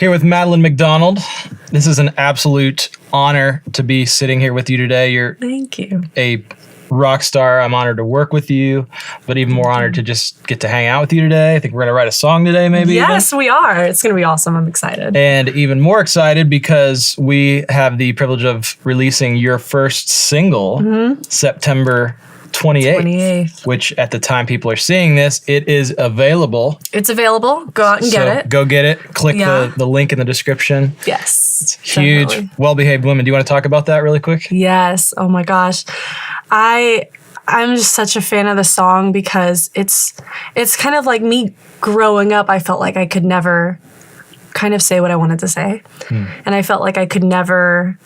Here with Madeline McDonald. This is an absolute honor to be sitting here with you today. Thank you. A rock star. I'm honored to work with you, but even more honored to just get to hang out with you today. I think we're going to write a song today, maybe. Yes, we are. It's going to be awesome. I'm excited. And even more excited because we have the privilege of releasing your first single, September 28th, which at the time people are seeing this, it is available. It's available. Go out and get it. Go get it. Click the link in the description. Yes. It's huge. Definitely. Well-Behaved Women. Do you want to talk about that really quick? Yes. Oh my gosh. I'm just such a fan of the song because it's kind of like me growing up. I felt like I could never kind of say what I wanted to say. And I felt like I could never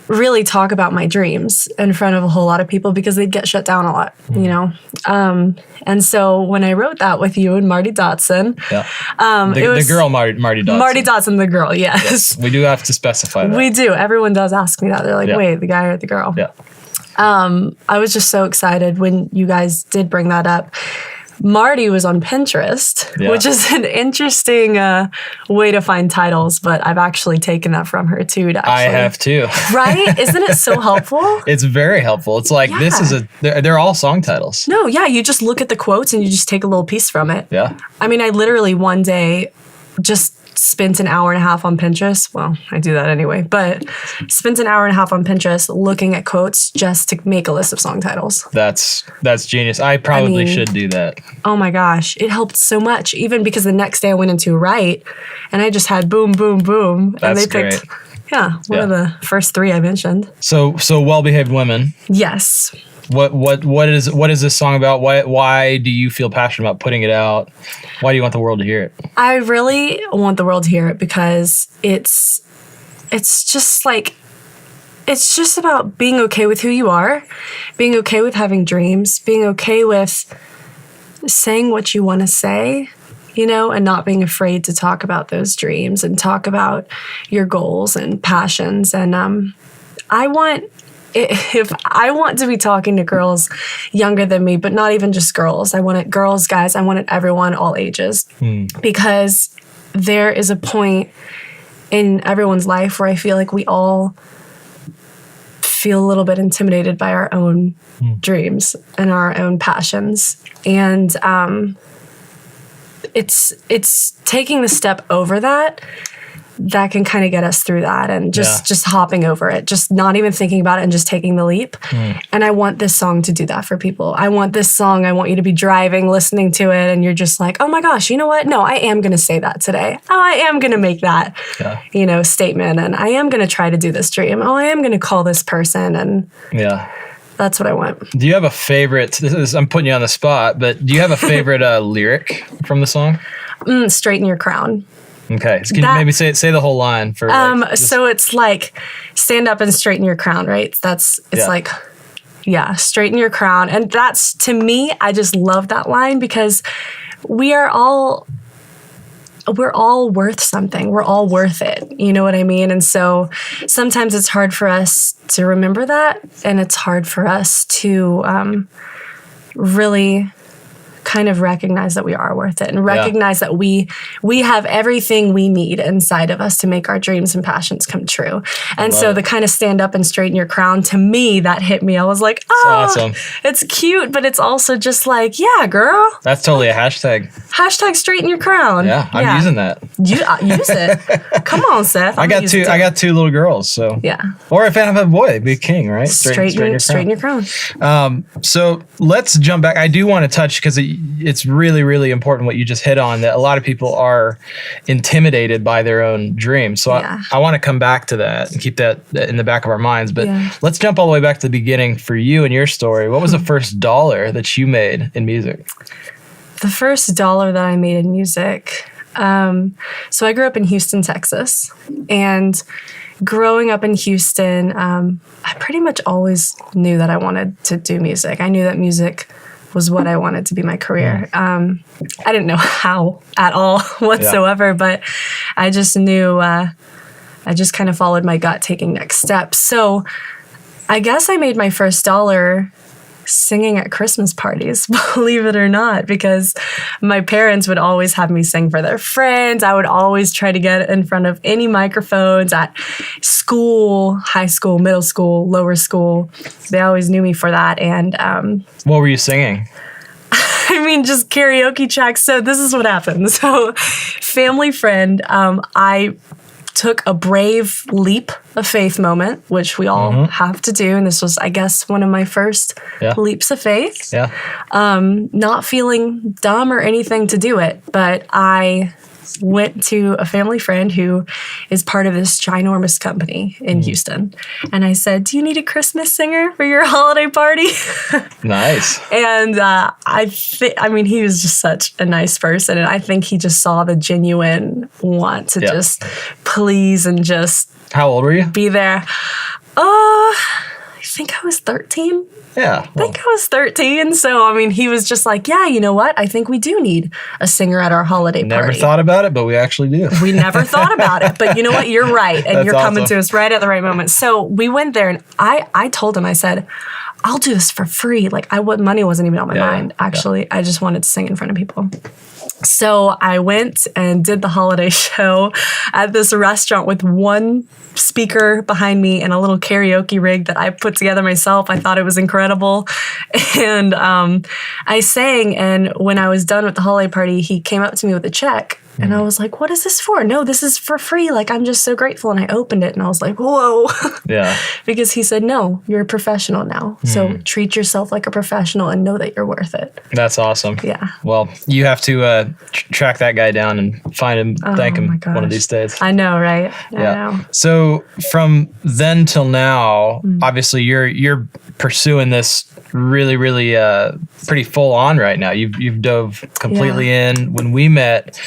really talk about my dreams in front of a whole lot of people because they'd get shut down a lot, you know? And so when I wrote that with you and Marty Dotson, the girl Marty Dotson. Marty Dotson, the girl, yes. We do have to specify that. We do. Everyone does ask me that. They're like, wait, the guy or the girl? Yeah. I was just so excited when you guys did bring that up. Marty was on Pinterest, which is an interesting way to find titles, but I've actually taken that from her too. I have too. Right? Isn't it so helpful? It's very helpful. It's like they're all song titles. No, yeah, you just look at the quotes and you just take a little piece from it. Yeah. I mean, I literally one day just spent an hour and a half on Pinterest. Well, I do that anyway, but spent an hour and a half on Pinterest looking at quotes just to make a list of song titles. That's genius. I probably should do that. Oh my gosh. It helped so much. Even because the next day I went into write and I just had boom, boom, boom. That's and they picked, great. One of the first three I mentioned. So Well-Behaved Women. Yes. What is this song about? Why do you feel passionate about putting it out? Why do you want the world to hear it? I really want the world to hear it because it's just about being okay with who you are, being okay with having dreams, being okay with saying what you want to say, you know, and not being afraid to talk about those dreams and talk about your goals and passions. And if I want to be talking to girls younger than me, but not even just girls. I want it girls, guys. I want it everyone, all ages. Because there is a point in everyone's life where I feel like we all feel a little bit intimidated by our own dreams and our own passions. And it's taking the step over that can kind of get us through that and just hopping over it, just not even thinking about it and just taking the leap. And I want this song to do that for people. I want you to be driving, listening to it, and you're just like, oh my gosh, you know what? No, I am going to say that today. Oh, I am going to make that, statement. And I am going to try to do this dream. Oh, I am going to call this person. And that's what I want. Do you have a favorite, I'm putting you on the spot, but do you have a favorite lyric from the song? Straighten your crown. Okay. So can you maybe say the whole line for so it's like stand up and straighten your crown, right? Straighten your crown. And that's, to me, I just love that line because we're all worth something. We're all worth it. You know what I mean? And so sometimes it's hard for us to remember that, and it's hard for us to really kind of recognize that we are worth it and recognize that we have everything we need inside of us to make our dreams and passions come true. And so the kind of stand up and straighten your crown, to me, that hit me. I was like, awesome. It's cute, but it's also just like, yeah, girl. That's totally a hashtag. Hashtag straighten your crown. Yeah, I'm using that. Use it. Come on, Seth. I got two little girls, so. Yeah. Or if I have a boy, be a king, right? Straighten your crown. So let's jump back. I do want to touch, because it's really, really important what you just hit on, that a lot of people are intimidated by their own dreams. So I want to come back to that and keep that in the back of our minds. But let's jump all the way back to the beginning for you and your story. What was the first dollar that you made in music? The first dollar that I made in music. So I grew up in Houston, Texas. And growing up in Houston, I pretty much always knew that I wanted to do music. I knew that music was what I wanted to be my career. I didn't know how at all whatsoever, but I just knew, I just kind of followed my gut, taking next steps. So I guess I made my first dollar singing at Christmas parties, believe it or not, because my parents would always have me sing for their friends. I would always try to get in front of any microphones at school, high school, middle school, lower school. They always knew me for that. And what were you singing? I mean, just karaoke tracks. So this is what happened. So family friend, I took a brave leap of faith moment, which we all have to do. And this was, I guess, one of my first leaps of faith. Yeah. Not feeling dumb or anything to do it, but I went to a family friend who is part of this ginormous company in Houston. And I said, do you need a Christmas singer for your holiday party? Nice. And I mean, he was just such a nice person. And I think he just saw the genuine want to just please and just... How old were you? Be there. I think I was 13. Yeah. I think I was 13. So, I mean, he was just like, yeah, you know what? I think we do need a singer at our holiday party. Never thought about it, but we actually do. We never thought about it. But you know what? You're right. And That's you're coming awesome. to us right at the right moment. So we went there and I told him, I said, I'll do this for free. Like money wasn't even on my mind, actually. I just wanted to sing in front of people. So I went and did the holiday show at this restaurant with one speaker behind me and a little karaoke rig that I put together myself. I thought it was incredible. And I sang, and when I was done with the holiday party, he came up to me with a check. And I was like, what is this for? No, this is for free. Like, I'm just so grateful. And I opened it and I was like, whoa. Yeah. Because he said, no, you're a professional now. So treat yourself like a professional and know that you're worth it. That's awesome. Yeah. Well, you have to track that guy down and find him, thank him one of these days. I know, right? I know. So from then till now, obviously you're pursuing this really, really pretty full on right now. You've dove completely in. When we met,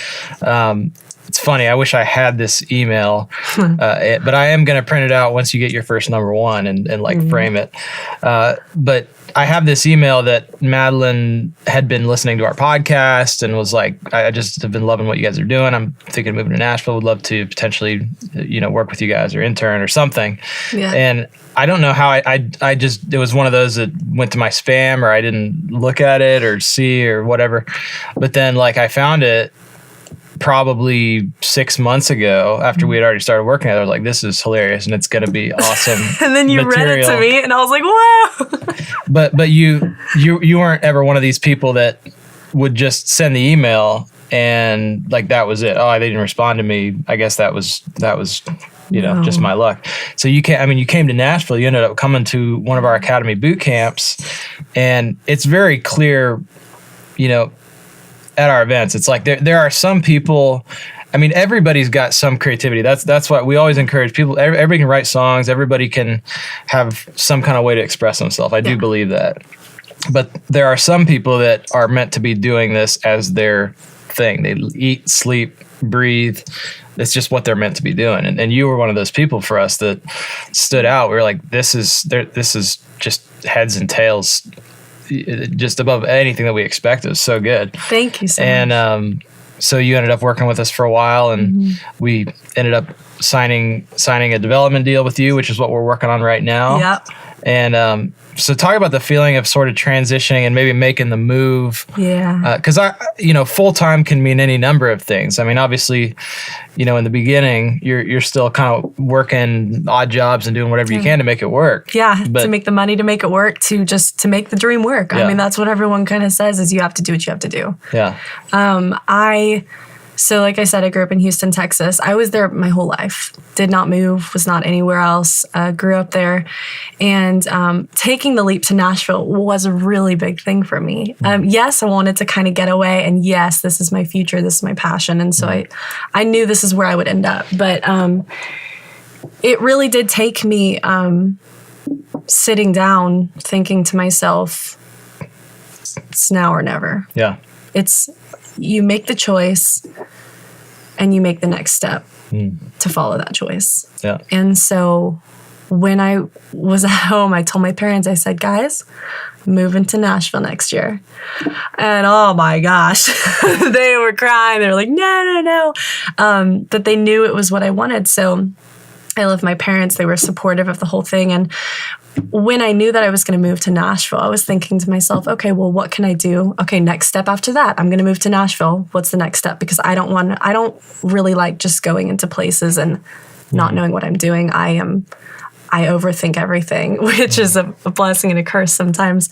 it's funny, I wish I had this email, but I am going to print it out once you get your first number one and like frame it. But I have this email that Madeline had been listening to our podcast and was like, I just have been loving what you guys are doing. I'm thinking of moving to Nashville. Would love to potentially, work with you guys or intern or something. Yeah. And I don't know how I just, it was one of those that went to my spam, or I didn't look at it or see or whatever. But then like I found it probably 6 months ago after we had already started working together. I was like, this is hilarious and it's going to be awesome. And then you material. read it to me and I was like, wow. But you weren't ever one of these people that would just send the email and like that was it. Oh, they didn't respond to me. I guess that was just my luck. So you came to Nashville, you ended up coming to one of our Academy boot camps, and it's very clear, at our events, it's like there are some people. I mean, everybody's got some creativity. That's why we always encourage people. Everybody can write songs. Everybody can have some kind of way to express themselves. I do believe that. But there are some people that are meant to be doing this as their thing. They eat, sleep, breathe. It's just what they're meant to be doing. And you were one of those people for us that stood out. We were like, this is just heads and tails, just above anything that we expected. It was so good. Thank you so much. And so you ended up working with us for a while, and we ended up signing a development deal with you, which is what we're working on right now. Yep. And so talk about the feeling of sort of transitioning and maybe making the move. Yeah. Because full-time can mean any number of things. I mean, obviously, in the beginning, you're still kind of working odd jobs and doing whatever you can to make it work. Yeah, to make the money to make it work, to make the dream work. Yeah. I mean, that's what everyone kind of says is you have to do what you have to do. Yeah. So like I said, I grew up in Houston, Texas. I was there my whole life. Did not move, was not anywhere else. Grew up there. And taking the leap to Nashville was a really big thing for me. Yes, I wanted to kind of get away. And yes, this is my future. This is my passion. And so I knew this is where I would end up. But it really did take me sitting down, thinking to myself, it's now or never. Yeah. You make the choice and you make the next step to follow that choice. Yeah. And so when I was at home, I told my parents, I said, guys, I'm moving to Nashville next year. And oh my gosh, they were crying. They were like, no. But they knew it was what I wanted. So I love my parents. They were supportive of the whole thing. And when I knew that I was going to move to Nashville, I was thinking to myself, okay, well, what can I do? Okay, next step after that, I'm going to move to Nashville. What's the next step? Because I don't really like just going into places and not knowing what I'm doing. I overthink everything, which is a blessing and a curse sometimes.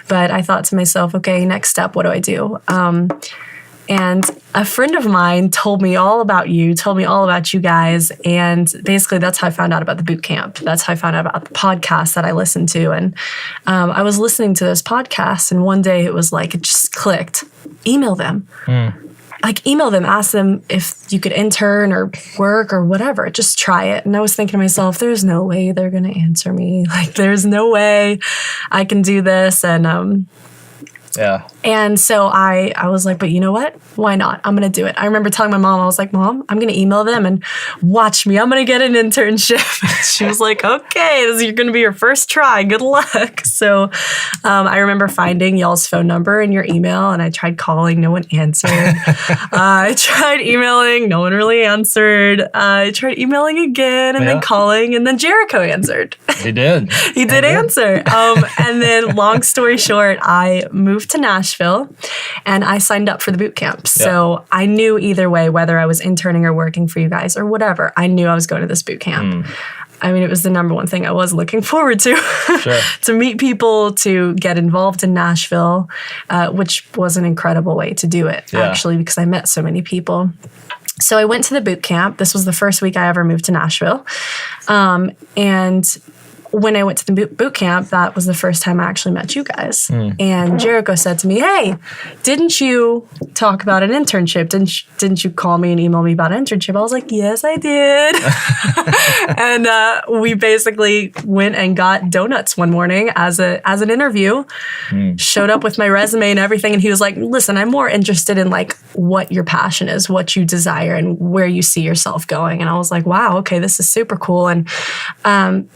But I thought to myself, okay, next step, what do I do? And a friend of mine told me all about you guys. And basically that's how I found out about the boot camp. That's how I found out about the podcast that I listened to. And I was listening to those podcasts, and one day it was like, it just clicked. Email them. Like, email them, ask them if you could intern or work or whatever. Just try it. And I was thinking to myself, there's no way they're going to answer me. Like, there's no way I can do this. And yeah. And so I was like, but you know what? Why not? I'm going to do it. I remember telling my mom, I was like, Mom, I'm going to email them and watch me. I'm going to get an internship. She was like, okay, this is going to be your first try. Good luck. So I remember finding y'all's phone number in your email, and I tried calling. No one answered. I tried emailing. No one really answered. I tried emailing again and then calling, and then Jericho answered. He did. He did answer. And then long story short, I moved to Nashville and I signed up for the boot camp. So I knew either way, whether I was interning or working for you guys or whatever, I knew I was going to this boot camp. I mean, it was the number one thing I was looking forward to, to meet people, to get involved in Nashville, which was an incredible way to do it, actually, because I met so many people. So I went to the boot camp. This was the first week I ever moved to Nashville. And when I went to the boot camp, that was the first time I actually met you guys. And Jericho said to me, hey, didn't you talk about an internship? Didn't you call me and email me about an internship? I was like, yes, I did. And we basically went and got donuts one morning as an interview, showed up with my resume and everything. And he was like, listen, I'm more interested in like what your passion is, what you desire, and where you see yourself going. And I was like, wow, okay, this is super cool. And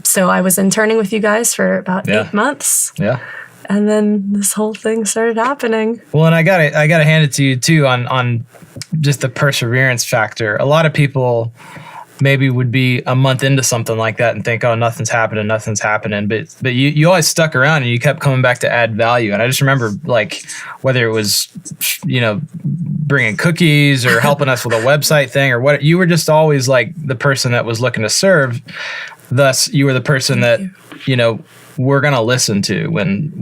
so I was interning with you guys for about 8 months. Yeah. And then this whole thing started happening. Well, and I gotta hand it to you too on just the perseverance factor. A lot of people maybe would be a month into something like that and think, oh, nothing's happening. But you always stuck around and you kept coming back to add value. And I just remember, like, whether it was, bringing cookies or helping us with a website thing or what, you were just always like the person that was looking to serve. Thus, you were the person that, we're going to listen to when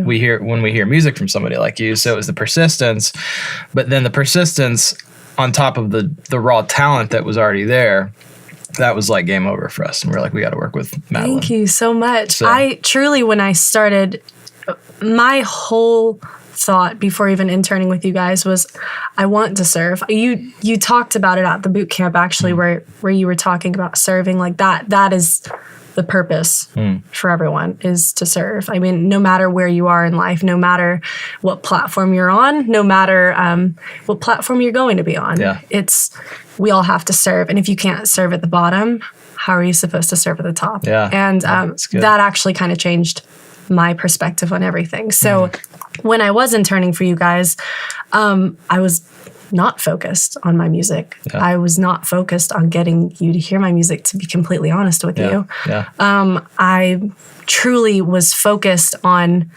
we hear music from somebody like you. So it was the persistence, but then the persistence on top of the raw talent that was already there. That was like game over for us. And we're like, we got to work with Madeline. Thank you so much. So, I truly, when I started, my whole thought before even interning with you guys was, I want to serve. You talked about it at the boot camp, actually, where you were talking about serving like that. That is the purpose for everyone, is to serve. I mean, no matter where you are in life, no matter what platform you're on, no matter what platform you're going to be on, we all have to serve. And if you can't serve at the bottom, how are you supposed to serve at the top? Yeah. And that actually kind of changed my perspective on everything. So when I was interning for you guys, I was not focused on my music. Yeah. I was not focused on getting you to hear my music, to be completely honest with you. Yeah. I truly was focused on,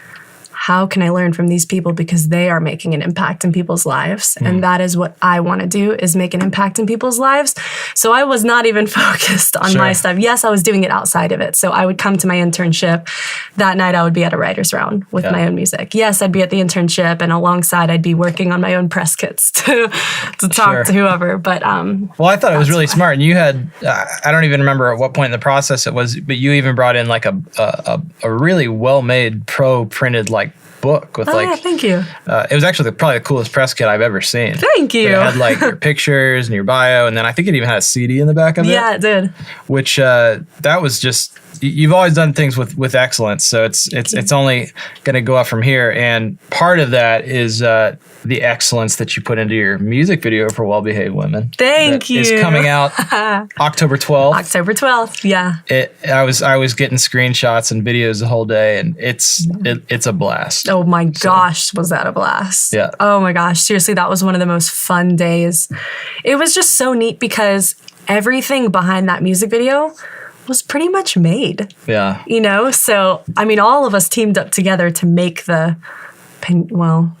how can I learn from these people, because they are making an impact in people's lives. And that is what I want to do, is make an impact in people's lives. So I was not even focused on my stuff. Yes, I was doing it outside of it. So I would come to my internship. That night I would be at a writer's round with my own music. Yes, I'd be at the internship, and alongside I'd be working on my own press kits to talk to whoever. But well, I thought it was really smart. And you had, I don't even remember at what point in the process it was, but you even brought in like a really well-made pro-printed like book with thank you. It was actually probably the coolest press kit I've ever seen. Thank you. It had like your pictures and your bio, and then I think it even had a CD in the back of it. Yeah, it did. Which that was just, you've always done things with excellence, so it's only going to go up from here. And part of that is the excellence that you put into your music video for Well Behaved Women. Thank you. It's coming out October 12th. October 12th, yeah. I was getting screenshots and videos the whole day, and it's a blast. Oh my gosh, was that a blast? Yeah. Oh my gosh, seriously, that was one of the most fun days. It was just so neat because everything behind that music video was pretty much made. Yeah. You know, so I mean, all of us teamed up together to make the.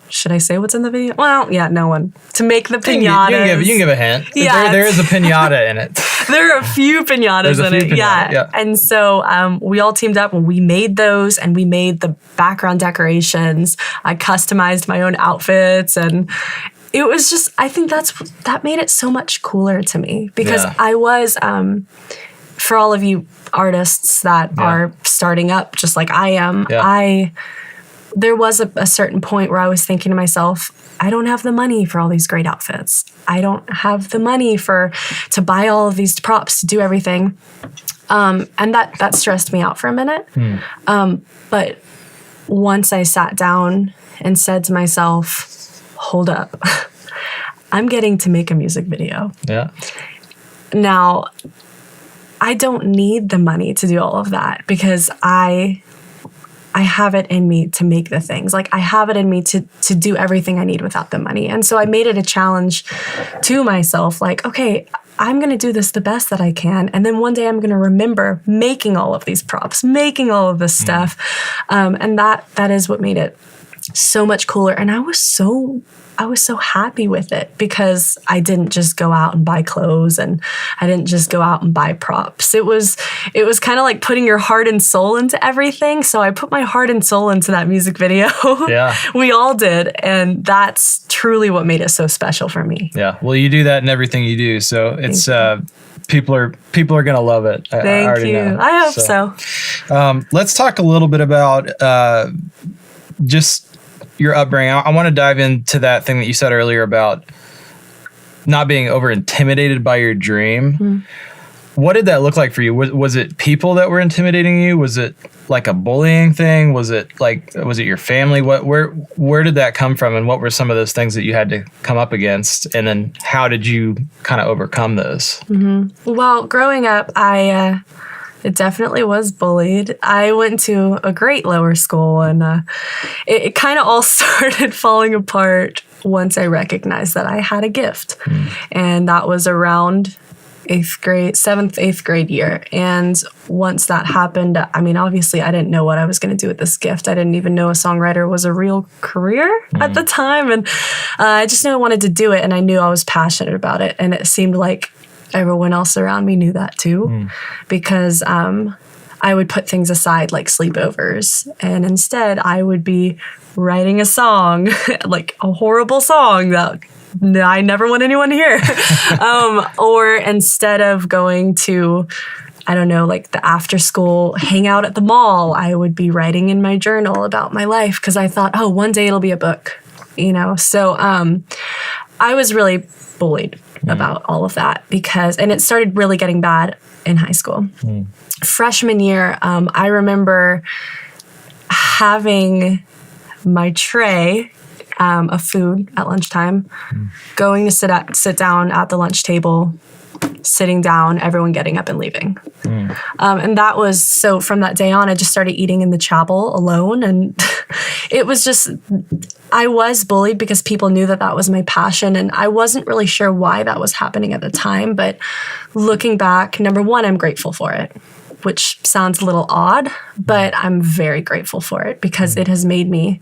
Should I say what's in the video? Well, yeah, no one. To make the pinatas. You can give a hint. Yeah, there is a pinata in it. There are a few pinatas in it. Yeah. And so we all teamed up and we made those, and we made the background decorations. I customized my own outfits, and it was just, I think that made it so much cooler to me, because I was, for all of you artists that are starting up just like I am, there was a certain point where I was thinking to myself, I don't have the money for all these great outfits. I don't have the money to buy all of these props, to do everything. And that stressed me out for a minute. But once I sat down and said to myself, hold up, I'm getting to make a music video. Yeah. Now, I don't need the money to do all of that, because I have it in me to make the things. Like, I have it in me to do everything I need without the money. And so I made it a challenge to myself, like, okay, I'm going to do this the best that I can. And then one day I'm going to remember making all of these props, making all of this stuff. And that is what made it so much cooler. And I was so happy with it, because I didn't just go out and buy clothes, and I didn't just go out and buy props. It was kind of like putting your heart and soul into everything. So I put my heart and soul into that music video. Yeah. We all did. And that's truly what made it so special for me. Yeah. Well, you do that in everything you do. So it's, people are going to love it. I already know. I hope so. Let's talk a little bit about, just your upbringing. I want to dive into that thing that you said earlier about not being over intimidated by your dream. What did that look like for you? Was it people that were intimidating you? Was it like a bullying thing? Was it your family? Where did that come from? And what were some of those things that you had to come up against? And then how did you kind of overcome those? Well, growing up, it definitely was bullied. I went to a great lower school, and it kind of all started falling apart once I recognized that I had a gift. And that was around 8th grade year. And once that happened, I mean, obviously I didn't know what I was going to do with this gift. I didn't even know a songwriter was a real career at the time. And I just knew I wanted to do it, and I knew I was passionate about it. And it seemed like everyone else around me knew that too, because I would put things aside like sleepovers, and instead I would be writing a song, like a horrible song that I never want anyone to hear. Or instead of going to, I don't know, like the after school hangout at the mall, I would be writing in my journal about my life, because I thought, oh, one day it'll be a book, you know? So I was really bullied about all of that, and it started really getting bad in high school. Freshman year, I remember having my tray of food at lunchtime, going to sit down at the lunch table, sitting down, everyone getting up and leaving. And that was, so from that day on, I just started eating in the chapel alone. And it was just, I was bullied because people knew that was my passion. And I wasn't really sure why that was happening at the time. But looking back, number one, I'm grateful for it, which sounds a little odd, but I'm very grateful for it, because it has made me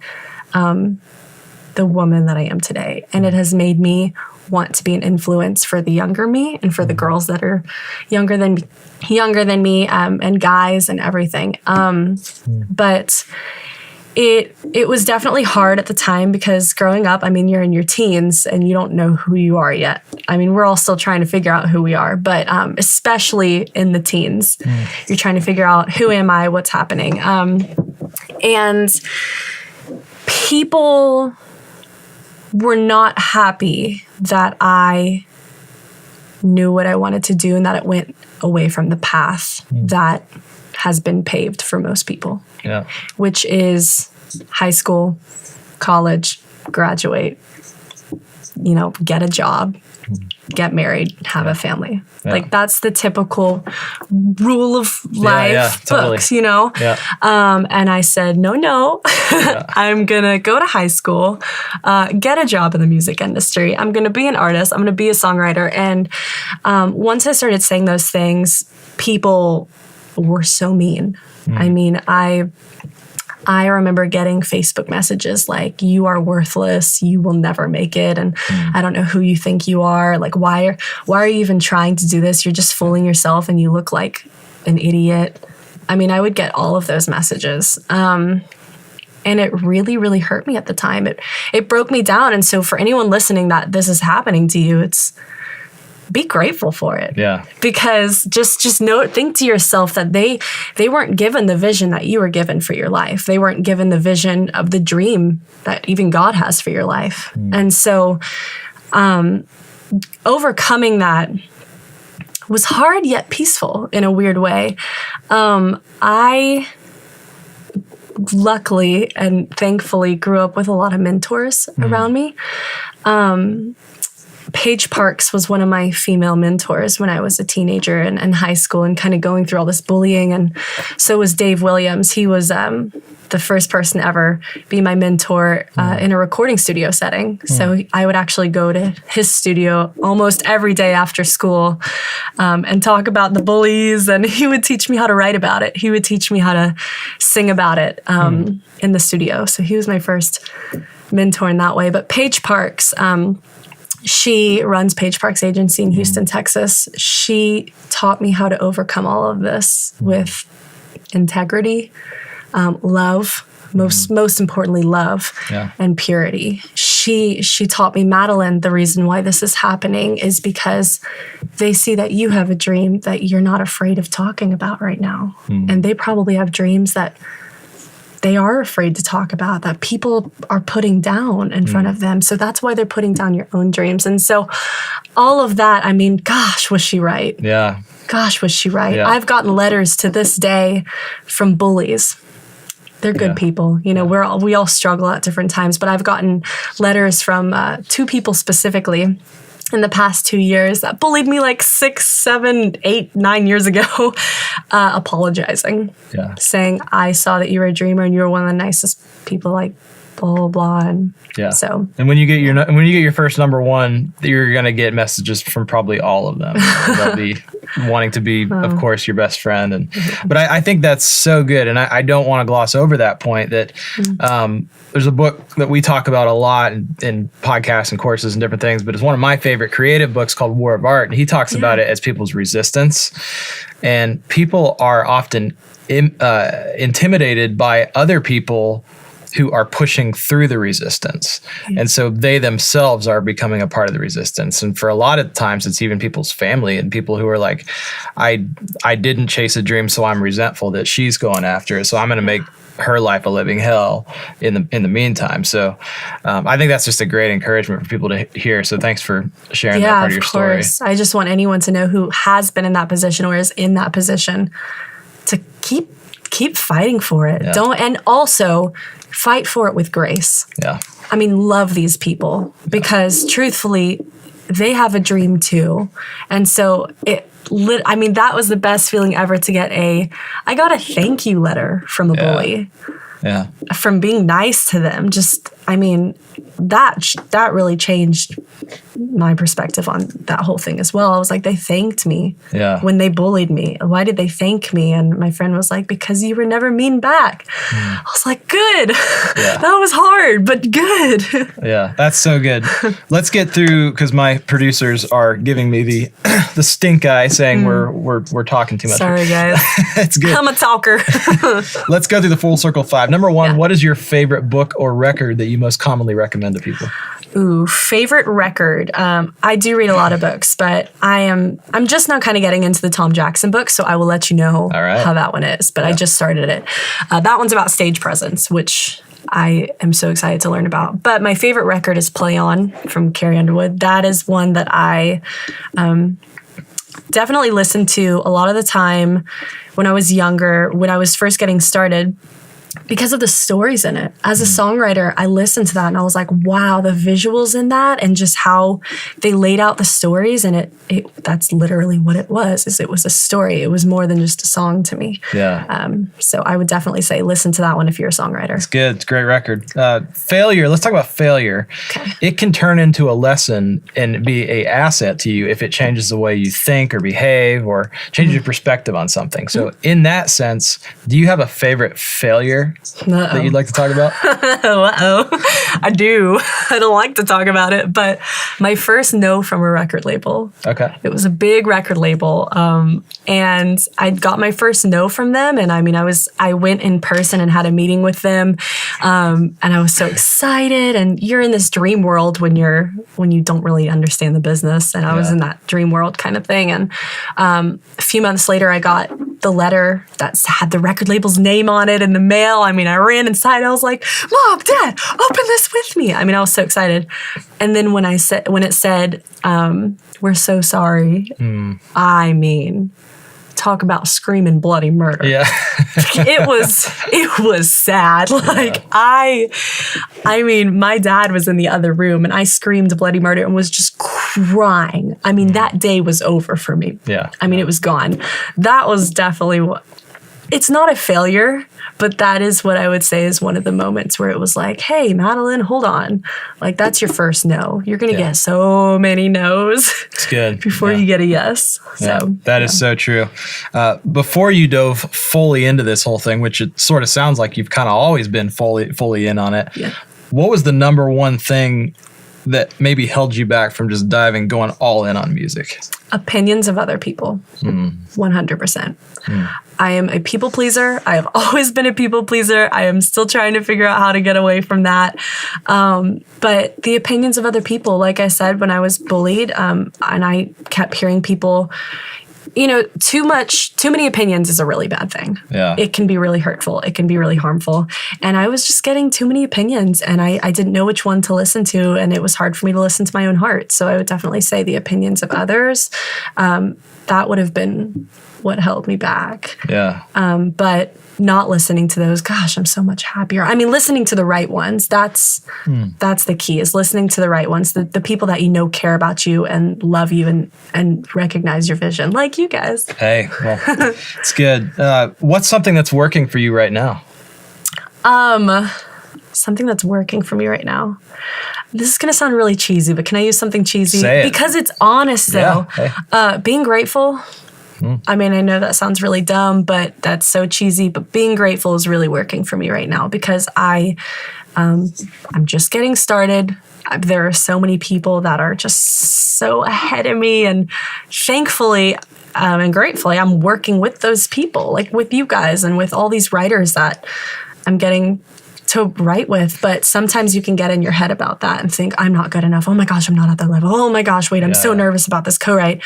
the woman that I am today. And it has made me want to be an influence for the younger me, and for the girls that are younger than me, and guys and everything. But it was definitely hard at the time, because growing up, I mean, you're in your teens and you don't know who you are yet. I mean, we're all still trying to figure out who we are, but especially in the teens, you're trying to figure out, who am I, what's happening? And people were not happy that I knew what I wanted to do, and that it went away from the path that has been paved for most people, which is high school, college, graduate, get a job, get married, have a family. Like, that's the typical rule of life books, And I said, no, I'm going to go to high school, get a job in the music industry. I'm going to be an artist. I'm going to be a songwriter. And once I started saying those things, people were so mean. I mean, I remember getting Facebook messages like, you are worthless, you will never make it, and I don't know who you think you are. Like, why are you even trying to do this? You're just fooling yourself and you look like an idiot. I mean, I would get all of those messages. And it really, really hurt me at the time. It broke me down. And so for anyone listening that this is happening to you, be grateful for it. Yeah. Because just think to yourself that they weren't given the vision that you were given for your life. They weren't given the vision of the dream that even God has for your life. And so overcoming that was hard yet peaceful in a weird way. I luckily and thankfully grew up with a lot of mentors around me. Paige Parks was one of my female mentors when I was a teenager and in high school and kind of going through all this bullying. And so was Dave Williams. He was the first person to ever be my mentor in a recording studio setting. So I would actually go to his studio almost every day after school and talk about the bullies. And he would teach me how to write about it. He would teach me how to sing about it in the studio. So he was my first mentor in that way. But Paige Parks, she runs Paige Parks Agency in Houston, Texas. She taught me how to overcome all of this with integrity, love, most importantly, love and purity. She taught me, Madeline, the reason why this is happening is because they see that you have a dream that you're not afraid of talking about right now. And they probably have dreams that they are afraid to talk about, that people are putting down in front of them. So that's why they're putting down your own dreams. And so all of that, I mean, gosh, was she right? Yeah. Gosh, was she right? Yeah. I've gotten letters to this day from bullies. They're good people. You know, we all struggle at different times, but I've gotten letters from 2 people specifically in the past 2 years that bullied me like 6, 7, 8, 9 years ago, apologizing, saying, I saw that you were a dreamer and you were one of the nicest people, like blah, blah, blah. And so. And when you get your first number one, you're going to get messages from probably all of them. They'll be wanting to be, of course, your best friend. But I think that's so good. And I don't want to gloss over that point that there's a book that we talk about a lot in podcasts and courses and different things, but it's one of my favorite creative books called War of Art. And he talks about it as people's resistance. And people are often intimidated by other people who are pushing through the resistance. And so they themselves are becoming a part of the resistance. And for a lot of times, it's even people's family and people who are like, I didn't chase a dream, so I'm resentful that she's going after it. So I'm going to make her life a living hell in the meantime. So I think that's just a great encouragement for people to hear. So thanks for sharing that part of your story. I just want anyone to know who has been in that position or is in that position to keep fighting for it. And also fight for it with grace. Yeah. I mean, love these people because truthfully, they have a dream too. And so that was the best feeling ever to get I got a thank you letter from a bully. Yeah. From being nice to them. Just, I mean, that really changed my perspective on that whole thing as well. I was like, they thanked me when they bullied me. Why did they thank me? And my friend was like, because you were never mean back. I was like, good. That was hard, but good. Yeah, that's so good. Let's get through, because my producers are giving me the stink eye saying we're talking too much. Sorry, guys. It's good. I'm a talker. Let's go through the full circle 5. Number 1, what is your favorite book or record that you most commonly recommend to people? Ooh, favorite record. I do read a lot of books, but I'm just now kind of getting into the Tom Jackson book, so I will let you know how that one is. But I just started it. That one's about stage presence, which I am so excited to learn about. But my favorite record is Play On from Carrie Underwood. That is one that I definitely listened to a lot of the time when I was younger, when I was first getting started. because of the stories in it. As a songwriter, I listened to that and I was like, wow, the visuals in that and just how they laid out the stories. And that's literally what it was, is it was a story. It was more than just a song to me. Yeah. So I would definitely say listen to that one if you're a songwriter. It's good. It's a great record. Failure. Let's talk about failure. Okay. It can turn into a lesson and be a asset to you if it changes the way you think or behave or changes your perspective on something. So in that sense, do you have a favorite failure that you'd like to talk about? I do. I don't like to talk about it, but my first no from a record label. Okay. It was a big record label. And I got my first no from them. And I mean, I went in person and had a meeting with them. And I was so excited. And you're in this dream world when you don't really understand the business. And I was in that dream world kind of thing. And a few months later, I got the letter that had the record label's name on it in the mail. I mean, I ran inside. I was like, Mom, Dad, open this with me. I mean, I was so excited. And then when it said, we're so sorry. I mean, talk about screaming bloody murder. Yeah. It was sad. Like I mean, my dad was in the other room and I screamed bloody murder and was just crying. I mean, that day was over for me. Yeah. I mean, it was gone. That was definitely it's not a failure, but that is what I would say is one of the moments where it was like, hey, Madeline, hold on. Like, that's your first no. You're going to get so many no's. It's good. Before you get a yes. Yeah, So that is so true. Before you dove fully into this whole thing, which it sort of sounds like you've kind of always been fully in on it. Yeah. What was the number one thing that maybe held you back from just going all in on music? Opinions of other people. 100%. I am a people pleaser. I have always been a people pleaser. I am still trying to figure out how to get away from that. But the opinions of other people, like I said, when I was bullied, and I kept hearing people, too many opinions is a really bad thing. Yeah. It can be really hurtful. It can be really harmful. And I was just getting too many opinions and I didn't know which one to listen to. And it was hard for me to listen to my own heart. So I would definitely say the opinions of others, that would have been what held me back. Yeah. But not listening to those, gosh, I'm so much happier. I mean, listening to the right ones, that's the key, is listening to the right ones, the people that care about you and love you and recognize your vision, like you guys. Hey, well, it's good. What's something that's working for you right now? Something that's working for me right now. This is going to sound really cheesy, but can I use something cheesy? Say it. Because it's honest, though. Yeah. Hey. Being grateful. I mean, I know that sounds really dumb, but that's so cheesy. But being grateful is really working for me right now because I'm just getting started. There are so many people that are just so ahead of me, and thankfully and gratefully, I'm working with those people, like with you guys and with all these writers that I'm getting to write with. But sometimes you can get in your head about that and think, I'm not good enough. Oh my gosh, I'm not at that level. Oh my gosh, wait, I'm so nervous about this co-write.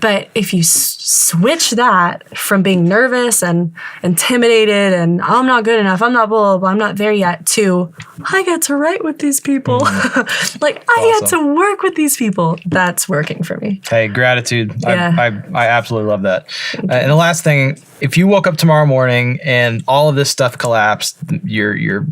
But if you switch that from being nervous and intimidated and I'm not good enough, I'm not blah, blah, blah, I'm not there yet, to I get to write with these people. Like, I get to work with these people. That's working for me. Hey, gratitude. Yeah. I absolutely love that. And the last thing, if you woke up tomorrow morning and all of this stuff collapsed, your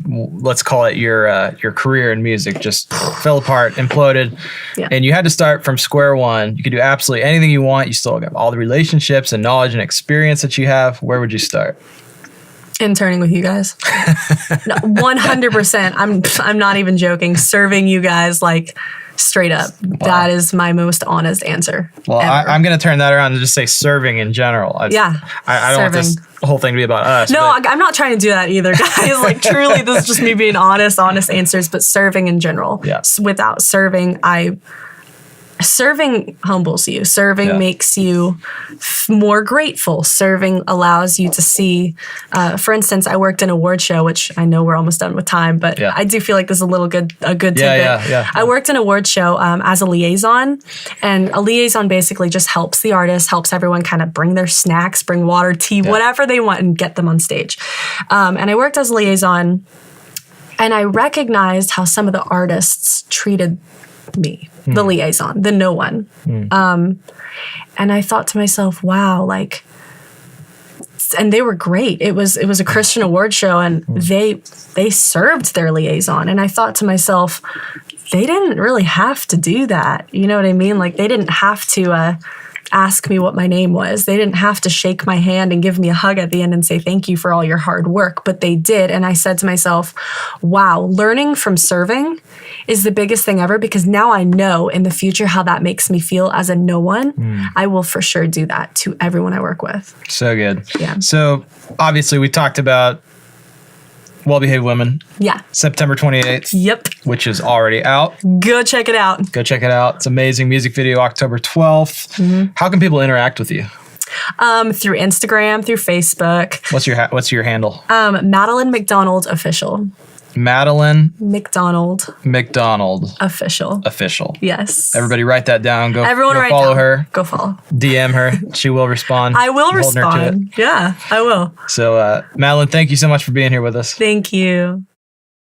let's call it your career in music just fell apart, imploded, and you had to start from square one, you could do absolutely anything you want. You still have all the relationships and knowledge and experience that you have. Where would you start? Interning with you guys. No, 100%. I'm not even joking. Serving you guys, like, straight up. Wow. That is my most honest answer. Well, I'm going to turn that around and just say serving in general. I don't want this whole thing to be about us. No, I'm not trying to do that either, guys. Like, truly, this is just me being honest answers, but serving in general. Yeah. Without serving, serving humbles you. Serving makes you more grateful. Serving allows you to see, for instance, I worked in an award show, which I know we're almost done with time, but I do feel like this is a good tidbit. Yeah. I worked in an award show as a liaison, and a liaison basically just helps the artist, helps everyone kind of bring their snacks, bring water, tea, whatever they want, and get them on stage. And I worked as a liaison, and I recognized how some of the artists treated me, the liaison, the no one. And I thought to myself, wow, like, and they were great. It was a Christian award show, and they served their liaison. And I thought to myself, they didn't really have to do that. You know what I mean? Like, they didn't have to ask me what my name was. They didn't have to shake my hand and give me a hug at the end and say thank you for all your hard work, but they did. And I said to myself, wow, learning from serving is the biggest thing ever, because now I know in the future how that makes me feel as a no one. I will for sure do that to everyone I work with. So good. Yeah. So obviously we talked about Well-Behaved Women. Yeah. September 28th. Yep. Which is already out. Go check it out. Go check it out. It's amazing. Music video October 12th. How can people interact with you? Through Instagram, through Facebook. What's your handle? Madeline McDonald Official. Madeline McDonald Official. Yes. Everybody write that down. Everyone go follow her. Go follow. DM her. She will respond. I will respond. Yeah, I will. So, Madeline, thank you so much for being here with us. Thank you.